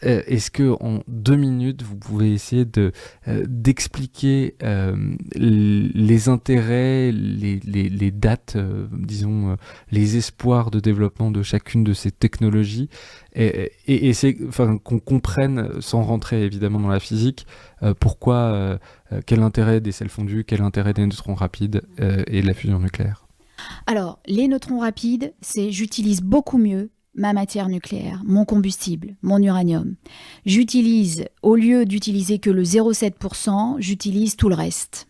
est-ce que en 2 minutes, vous pouvez essayer d'expliquer les intérêts, les dates, disons, les espoirs de développement de chacune de ces technologies et essayer, qu'on comprenne, sans rentrer évidemment dans la physique, pourquoi, quel intérêt des sels fondus, quel intérêt des neutrons rapides et de la fusion nucléaire. Alors, les neutrons rapides, j'utilise beaucoup mieux ma matière nucléaire, mon combustible, mon uranium. Au lieu d'utiliser que le 0,7%, j'utilise tout le reste.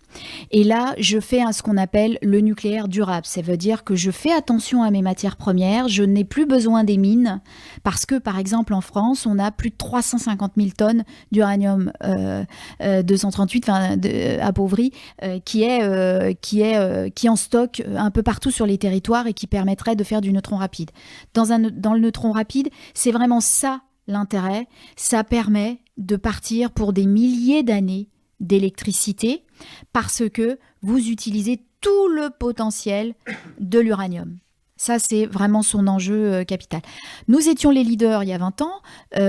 Et là, je fais ce qu'on appelle le nucléaire durable. Ça veut dire que je fais attention à mes matières premières, je n'ai plus besoin des mines, parce que, par exemple, en France, on a plus de 350 000 tonnes d'uranium 238, appauvri, qui est en stock un peu partout sur les territoires et qui permettrait de faire du neutron rapide. Dans le neutron rapide, c'est vraiment ça l'intérêt. Ça permet de partir pour des milliers d'années d'électricité parce que vous utilisez tout le potentiel de l'uranium. Ça, c'est vraiment son enjeu capital. Nous étions les leaders il y a 20 ans.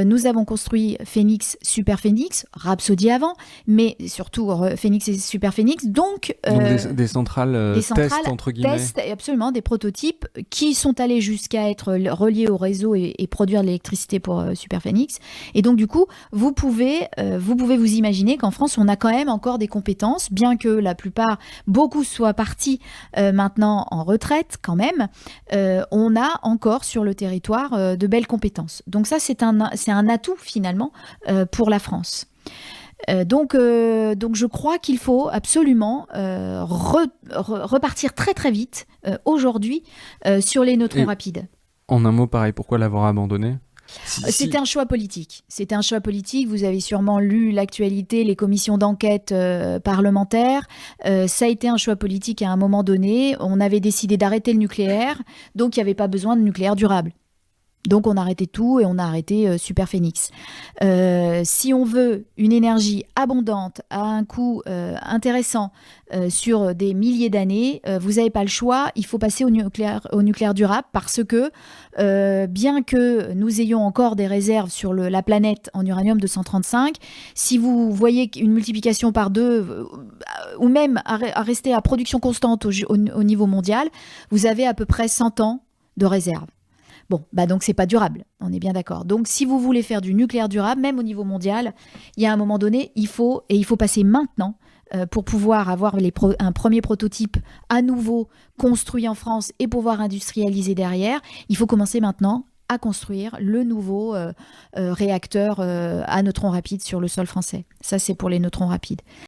Nous avons construit Phénix, Super Phénix, Rhapsody avant, mais surtout Phénix et Super Phénix. Donc des centrales test, entre guillemets. Test, absolument, des prototypes qui sont allés jusqu'à être reliés au réseau et produire de l'électricité pour Super Phénix. Et donc, du coup, vous pouvez vous imaginer qu'en France, on a quand même encore des compétences, bien que beaucoup soient partis maintenant en retraite quand même. On a encore sur le territoire de belles compétences. Donc ça, c'est un atout finalement pour la France. Donc je crois qu'il faut absolument repartir très très vite aujourd'hui sur les neutrons rapides. En un mot, pareil, pourquoi l'avoir abandonné ? C'était un choix politique. C'était un choix politique. Vous avez sûrement lu l'actualité, les commissions d'enquête parlementaires. Ça a été un choix politique à un moment donné. On avait décidé d'arrêter le nucléaire, donc il n'y avait pas besoin de nucléaire durable. Donc on a arrêté tout et on a arrêté Super Phénix. Si on veut une énergie abondante à un coût intéressant sur des milliers d'années, vous n'avez pas le choix, il faut passer au nucléaire durable parce que bien que nous ayons encore des réserves sur la planète en uranium 235, si vous voyez une multiplication par 2 ou même à rester à production constante au niveau mondial, vous avez à peu près 100 ans de réserve. Bon, donc c'est pas durable, on est bien d'accord. Donc si vous voulez faire du nucléaire durable, même au niveau mondial, il y a un moment donné, il faut passer maintenant pour pouvoir avoir un premier prototype à nouveau construit en France et pouvoir industrialiser derrière. Il faut commencer maintenant à construire le nouveau réacteur à neutrons rapides sur le sol français. Ça, c'est pour les neutrons rapides.